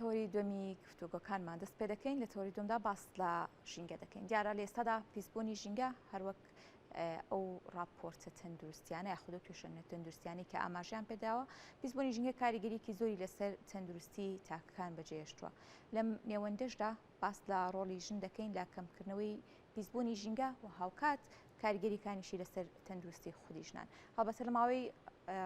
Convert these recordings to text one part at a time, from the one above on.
تەوەری دومی گفتوگۆکانمان دەست پێ دەکەین لە تەوەری دومدا باس لە ژینگە دەکەین. دیارە لە ئێستادا پیسبوونی ژینگە هەروەک ئەو راپۆرتە تەندروستیانە یاخود توێشەنە تەندروستیانی کە ئاماژیان پێداوە پیسبوونی ژینگە کاریگەریەکی زۆری لەسەر تەندروستی تاکەکان بەجێهێشتووە. لەم نێوەندەشدا باس لە ڕۆڵی ژن دەکەین لە کەمکردنەوەی پیسبوونی ژینگە و هاوکات کاریگەریەکانیشی لەسەر تەندروستی خودی ژنان. هەڵبەتە لە ماوەی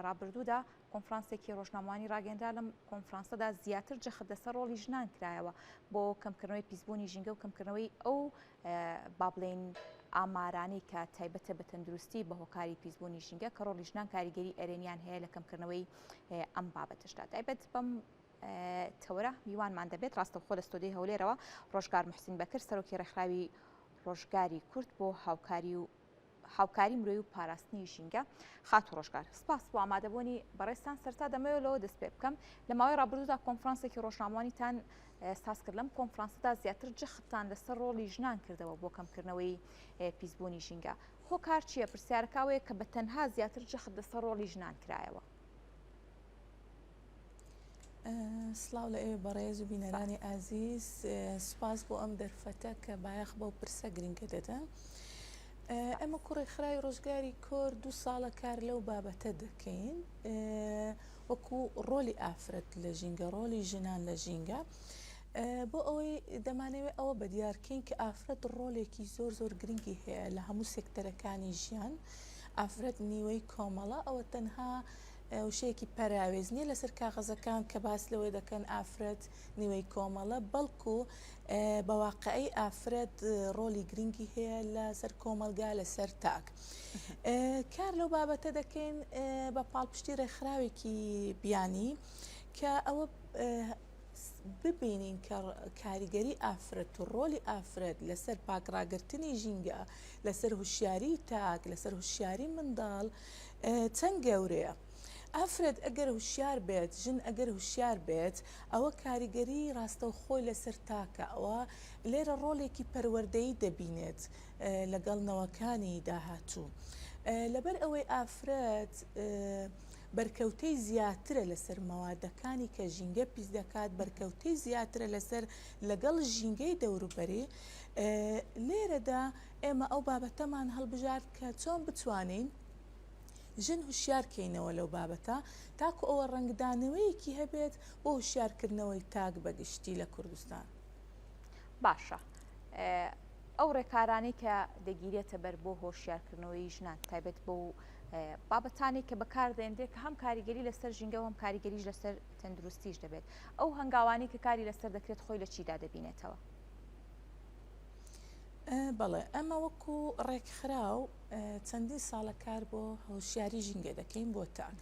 ڕابردوودا کۆنفرانسێکی ڕۆژنامەوانی ڕاگەیەنرا لەم کۆنفرانسەدا زیاتر جەخت لەسەر ڕۆڵی ژنان کرایەوە بۆ کەمکردنەوەی پیسبوونی ژینگە و کەمکردنەوەی ئەو با بڵێن ئامارانەی کە تایبەتە بە تەندروستی بە هۆکاری پیسبوونی ژینگە کە ڕۆڵی ژنان کاریگەری ئەرێنیان هەیە لە کەمکردنەوەی ئەم بابەتشدا. تایبەت بەم تەوەرە میوانمان دەبێت ڕاستەوخۆ لە ستۆدیۆی هەولێرەوە ڕۆژگار محسین بەکر سەرۆکی ڕێکخراوی ڕۆژگاری کورد بۆ هاوکاری مرۆیی و پاراستنی ژینگە. خاتو ڕۆژگار سپاس بۆ ئامادەبوونی بەڕێستان. سەرتا دەمەوێتەوە دەست پێ بکەم لە ماوەی ڕابردوودا کۆنفرانسێکی ڕۆژنامەوانیتان ساز کرد. لەم کۆنفرانسەدا زیاتر جەختتان لەسەر ڕۆڵی ژنان کردەوە بۆ کەمکردنەوەی پیسبوونی ژینگە. هۆکار چییە؟ پرسیارەکەوەیە کە بە تەنها زیاتر جەخت لەسەر ڕۆڵی ژنان کرایەوە. سلااو لە ئێوە بەڕێز و بینەرانی ئازیز، سپاس بۆ ئەم دەرفەتە کە بایەخ بەو پرسە گرنگە دەدەن. ئەمە کوڕێکخراوی ڕۆژگاری کۆر 2 ساڵە کار لەو بابەتە دەکەین وەکو ڕۆلی ئافرەت لە ژینگە، ڕۆلی ژنان لە ژینگە، بۆ ئەوەی دەمانەوێت ئەوە بە دیارکەین کە ئافرەت ڕۆلێکی زۆر گرنگی هەیە لە هەموو سێکتەرەکانی ژیان. ئافرەت نیوەی کۆمەڵە، ئەوە تەنها وشەیەکی پەراوێز نیە لەسەر کاغەزەکان کە باس لەوەی دەکەن ئافرەت نیوەی کۆمەڵە، بەڵکو بەواقعی ئافرەت ڕۆلی گرنگی هەیە لەسەر کۆمەلگا لەسەر تاک. کار لەو بابەتە دەکەین بە پاڵپشتی ڕێکخراوێکی بیانی کە ئەوە ببینین کە کاریگەری ئافرەت و ڕۆلی ئافرەت لەسەر پاکڕاگرتنی ژینگە، لەسەر هوشیاری تاک، لەسەر هوشیاری منداڵ چەند گەورەیە. ئافرەت ئەگەر هوشیار بێت، ژن ئەگەر هوشیار بێت، ئەوە کاریگەری ڕاستەوخۆی لەسەر تاکە، ئەوە لێرە ڕۆڵێکی پەروەردەیی دەبینێت لەگەڵ نەوەکانی داهاتوو. لەبەر ئەوەی ئافرەت بەرکەوتەی زیاترە لەسەر مەوادەکانی کە ژینگە پیس دەکات، بەرکەوتەی زیاترە لەسەر لەگەڵ ژینگەی دەوروبەری. لێرەدا ئێمە ئەو بابەتەمان هەڵبژار کە چۆن بتوانین ژن هوشیارکەینەوە لەو بابەتە تاکو ئەوە ڕنگدانەوەیەکی هەبێت بۆ هوشیارکردنەوەی تاک بەگشتی لە کوردستان. باشە، ئەو ڕێکارانی کە دەگیرێتە بەر بۆ هۆشیارکردنەوەی ژنان تایبەت بۆ بابەتانی کە بەکاردێنرێت کە هەم کاریگەری لەسەر ژینگە و هەم کاریگەریش لەسەر تەندروستیش دەبێت، ئەو هەنگاوانی کە کاری لەسەر دەکرێت خۆی لە چیدا دەبینێتەوە؟ بەڵێ، ئەمە وەکو ڕێکخراو چەندین ساڵە کار بۆ هۆشیاری ژینگە دەکەین بۆ تاک،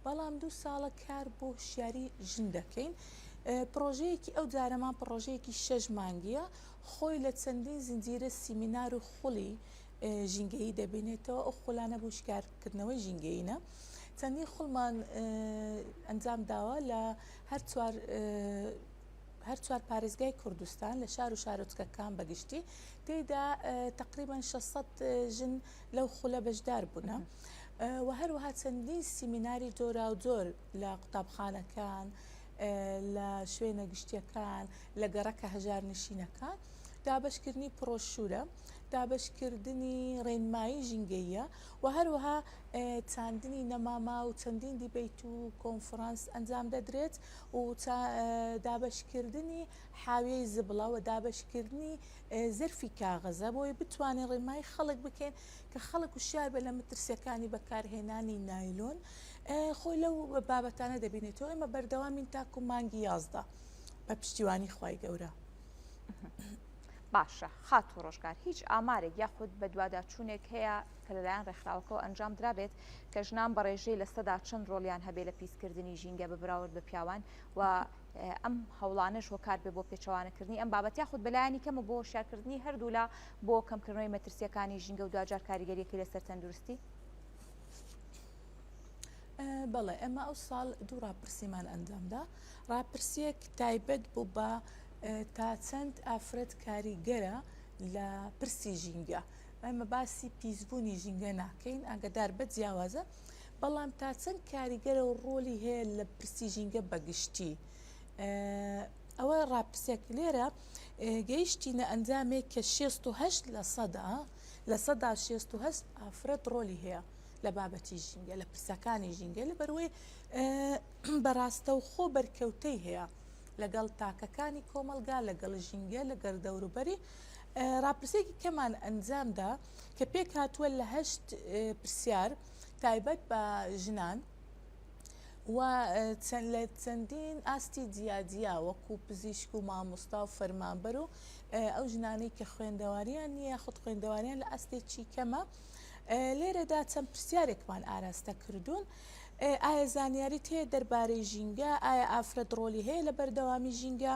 بەڵام 2 ساڵە کار بۆ هوشیاری ژن دەکەین. پرۆژەیەکی ئەو جارەمان پرۆژەیەکی 6 مانگیە، خۆی لە چەندین زنجیرە سیمینار و خوڵی ژینگەیی دەبینێتەوە. ئەو خولانە بۆ شکارکردنەوەی ژینگەیینە. چەندین خوڵمان ئەنجام داوە لە هەر چوار پارێزگای کوردستان لە شار و شارۆچکەکان بەگشتی، تێیدا تقریبان 600 ژن لەو خولە بەشدار بوونە و هەروەها چەندین سیمیناری جۆرا و جۆر لە قوتابخانەکان، لە شوێنە گشتیەکان، لە گەڕەکە هەژار نشینەکان، دابشکردنی پرۆشورە، دابشکردنی ڕێنمایی ژینگەیە و هەروەها چاندنی نەماما و چەندین دیبیت و کۆنفرانس ئەنجام دەدرێت و دابشکردنی حاویەی زبڵە و دابشکردنی زەرفی کاغەزە بۆی بتوانین ڕێنمایی خەڵک بکەین کە خەڵک وشیار بە لە مەترسیەکانی بەکارهێنانی نایلۆن خۆی لەو بابەتانە دەبینێتەوە. ئێمە بەردەوامین تاکو مانگی 11 بە پشتیوانی خوای گەورە. باشە، خاتو ڕۆژگار هیچ ئامارێک یاخود بە دوواداچوونێک هەیە کە لەلایەن ڕێکخراوەکەەوە ئەنجام درابێت کە ژنان بە ڕێژەی لە سەدا چەند ڕۆلیان هەبێت لە پیسکردنی ژینگە بەراورد بە پیاوان و ئەم هەوڵانش هۆکار بێ بۆ پێچەوانەکردنی ئەم بابەت یاخود بەلایانی کەمە بۆ هۆشیارکردنی هەردوو لە بۆ کەمکردنەوەی مەترسیەکانی ژینگە و دوجار کاریگەریەکەی لەسەر تەندروستی؟ بەڵێ، ئەمە ئەو ساڵ 2 ڕاپرسیمان ئەنجامدا. ڕاپرسیەک تایبەت بوو بە تا چەند ئافرەت کاریگەرە لە پرسی ژینگە. ئەمە باسی پیسبوونی ژینگە ناکەین ئاگدار بە جیاوازە، بەڵام تا چەند کاریگەرە و ڕۆلی هەیە لە پرسی ژینگە بەگشتی. ئەوە راپرسێک لێرە گەیشتینە ئەنجامێک کە 68 لە سەدا 68 ئافرەت ڕۆلی هەیە لە بابەتی ژینگە لە پرسەکانی ژینگە لە بەروەی بەڕاستە و خۆ بەرکەوتەی هەیە لەگەڵ تاکەکانی کۆمەلگا لەگەڵ ژینگە لەگەڵ دەوروبەری راپرسێکی کەمان ئەنجامدا کە پێک هاتووە لە 8 پرسیار تایبەت بە ژنان و لە چەندین ئاستی جیاجیا وەکو پزیشک و مامۆستا و فەرمانبەر و ئەو ژنانەی کە خوێندەواریان نییە خودت خوێندەواریان لە ئەستێکی کەمە لێرەدا چەند پرسیارێکمان ئاراستە کردوون ئایا زانیاریت هەیە دەربارەی ژینگە ئایا ئافرەت ڕۆلی هەیە لە بەردەوامی ژینگە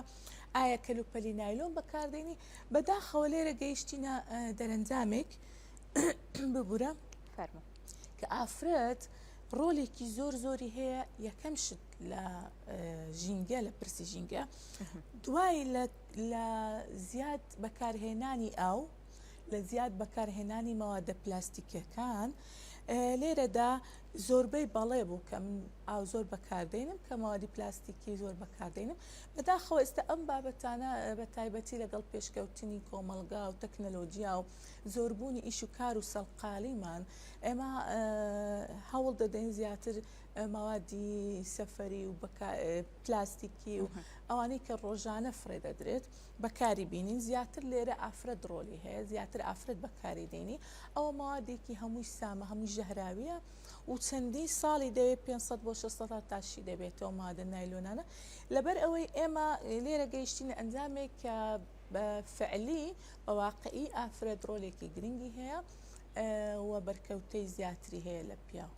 ئایا کەلوپەلی نایلۆن بەکاردێنی بەداخەوە لێرە گەیشتینە دەرەنجامێک ببوورە کە ئافرەت ڕۆلێکی زۆری هەیە یەکەم شت لە ژینگە لە پرسی ژینگە دوای لە زیاد بەکارهێنانی ئاو لە زیاد بەکارهێنانی مەوادە پلاستیکەکان لێرەدا زۆربەی بەڵێ بوو کە من ئاو زۆر بەکاردێنم کە مەوادی پلاستیکی زۆر بەکاردێنم بەداخەوە ئێستا ئەم بابەتانە بە تایبەتی لەگەڵ پێشکەوتنی کۆمەلگا و تەکنەلۆجیا و زۆربوونی ئیش و کار و سەڵقالیمان ئێمە هەوڵ دەدەین زیاتر مەوادی سەفەری و پلاستیکی و ئەوانەی کە ڕۆژانە فرێدەدرێت بەکاری بینین زیاتر لێرە ئافرەت ڕۆلی هەیە زیاتر ئافرەت بەکاری دێنی ئەوە مەوادێکی هەمووی سامە هەمووی ژەهراویە و چەندی ساڵی دەوێت 500 بۆ 600 تاشی دەبێتەوە مادە نایلۆنانە لەبەر ئەوەی ئێمە لێرە گەیشتینە ئەنجامێک کە فعلی بەواقعی ئافرەت ڕۆلێکی گرنگی هەیە و بەرکەوتەی زیاتری هەیە لە پیاو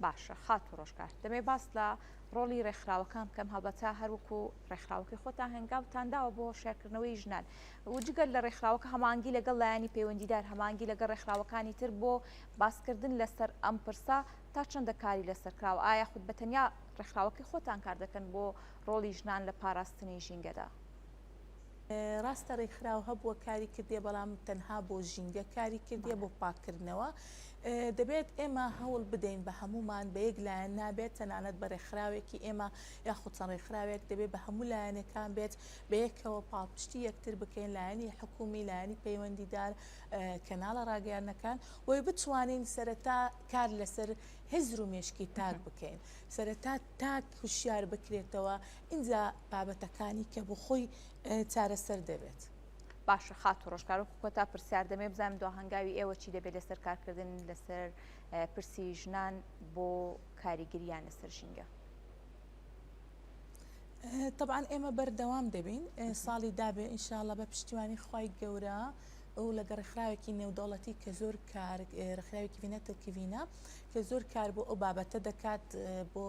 باشە خات و ڕۆژگار دەمێ باس لە ڕۆڵی ڕێکخراوەکان بکەم هەڵبەتە هەروەکو ڕێکخراوەکەی خۆتان هەنگاوتانداوە بۆ شێرکردنەوەی ژنان وجگەل لە ڕێکخراوەکە هەمانگی لەگەڵ لایانی پەیوەندیدار هەمانگی لەگەڵ ڕێکخراوەکانی تر بۆ باسکردن لەسەر ئەم پرسا تا چەندە کاری لەسەر کراوە ئایا خود بەتەنیا ڕێکخراوەکەی خۆتان کار دەکەن بۆ ڕۆڵی ژنان لە پاراستنی ژینگەدا ڕاستە ڕێکخراو هەبووە کاری کردێ بەڵام تەنها بۆ ژینگە کاری کردێ بۆ پاکردنەوە دەبێت ئێمە هەوڵ بدەین بە هەمومان بە یەک لایەن نابێت تەنانەت بە ڕێکخراوێکی ئێمە یاخود چەند ڕێکخراوێک دەبێت بە هەموو لایەنەکان بێت بە یەکەوە پاڵپشتی یەکتر بکەین لایەنی حکومی لایەنی پەیوەندیدار کەناڵە ڕاگەیاندنەکان بۆی بتوانین سەرەتا کار لەسەر هێزر و مێشکی تاک بکەین سەرەتا تاک هوشیار بکرێتەوە اینجا بابەتەکانی کە بۆ خۆی چارەسەر دەبێت. باشە خات و ڕۆژگار و کۆتا پرسیار دەمێ بزانم دو هەنگاوی ئێوە چی دەبێت لەسەر کارکردن لەسەر پرسی ژنان بۆ کاریگریان لەسەر ژینگە طبعاً ئێمە بەردەوام دەبین ساڵی دابێ ئینشاءالله بە پشتیوانی خوای گەورە و لەگە ڕێکخراوێکی نێودەوڵەتی کە زۆر کار ڕێکخراوێکی ڤینەتەکیڤینە کە زۆر کار بۆ ئەو بابەتە دەکات بۆ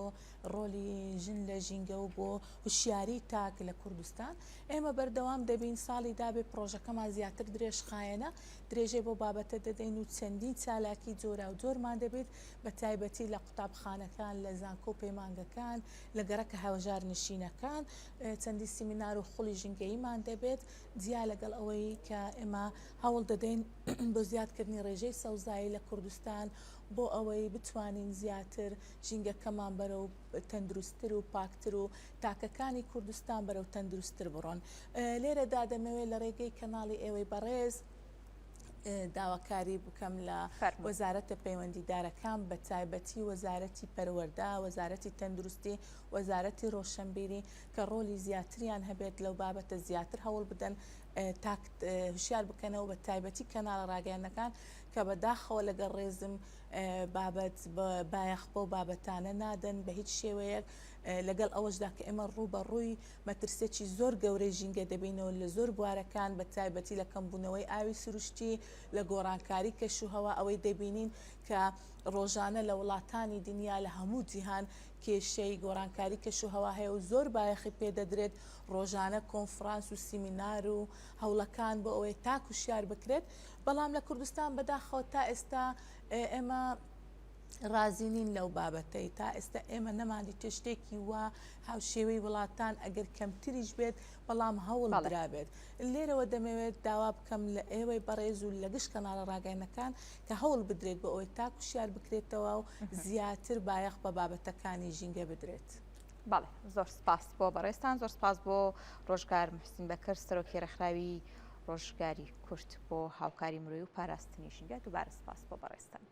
ڕۆلی ژن لە ژینگە و بۆ هوشیاری تاک لە کوردستان ئێمە بەردەوام دەبین ساڵی دابێ پرۆژەکەمان زیاتر درێژخایەنە درێژێ بۆ بابەتە دەدەین و چەندین چالاکی جۆرا و جۆرمان دەبێت بە تایبەتی لە قوتابخانەکان لە زانکۆ و پەیمانگەکان لە گەڕەکە هاوژار نشینەکان چەندی سیمینار و خوڵی ژینگەییمان دەبێت جیا لەگەڵ ئەوەی کە ئێمە هەوڵ دەدەین بۆ زیادکردنی ڕێژەی سەوزایی لە کوردستان بۆ ئەوەی بتوانین زیاتر ژینگەکەمان بەرەو تەندروستتر و پاکتر و تاکەکانی کوردستان بەرەو تەندروستتر بڕۆن لێرەدا دەمەوێت لە ڕێگەی کەناڵی ئێوەی بەڕێز داواکاری بکەم لە وەزارەتە پەیوەندیدارەکان بە تایبەتی وەزارەتی پەروەردە وەزارەتی تەندروستی وەزارەتی ڕۆشنبیری کە ڕۆلی زیاتریان هەبێت لەو بابەتە زیاتر هەوڵ بدەن هوشیار بکەنەوە بە تایبەتی کەناڵە ڕاگەیاندنەکان کە بەداخەوە لەگەڵ ڕێزم بابەت بایەخ بۆ بابەتانە نادەن بە هیچ شێوەیەک لەگەڵ ئەوەشدا کە ئێمە ڕوو بە ڕووی مەترسێکی زۆر گەورەی ژینگە دەبینەوە لە زۆر بوارەکان بە تایبەتی لە کەمبوونەوەی ئاوی سروشتی لە گۆڕانکاری کەشوهەوا ئەوەی دەبینین کە ڕۆژانە لە وڵاتانی دنیا لە هەموو جیهان کێشەی گۆڕانکاری کەشوهەوا هەیە و زۆر بایەخی پێدەدرێت ڕۆژانە کۆنفرانس و سیمینار و هەوڵەکان بۆ ئەوەی تاک و شیار بکرێت بەڵام لە کوردستان بەداخەوە تا ئێستا ئێمە رازینین لەو بابەتەی تا ئێستا ئێمە نەمانی تشتێکی وە هاوشێوەی وڵاتان ئەگەر کەمتریش بێت بەڵام هەوڵ درابێت لێرەوە دەمەوێت داوا بکەم لە ئێوەی بەڕێز و لە گشت کەناڵە ڕاگەیاندنەکان کە هەوڵ بدرێت بۆ ئەوەی تاک و شیار بکرێتەوە و زیاتر بایەخ بە بابەتەکانی ژینگە بدرێت. بەڵێ زۆر سپاس بۆ بەڕێستان، زۆر سپاس بۆ ڕۆژگار محسین بەکر سەرۆکی ڕێکخراوی ڕۆژگاری کورت بۆ هاوکاری مرۆیی و پاراستنی ژینگە. دووبارە سپاس بۆ بەڕێستان.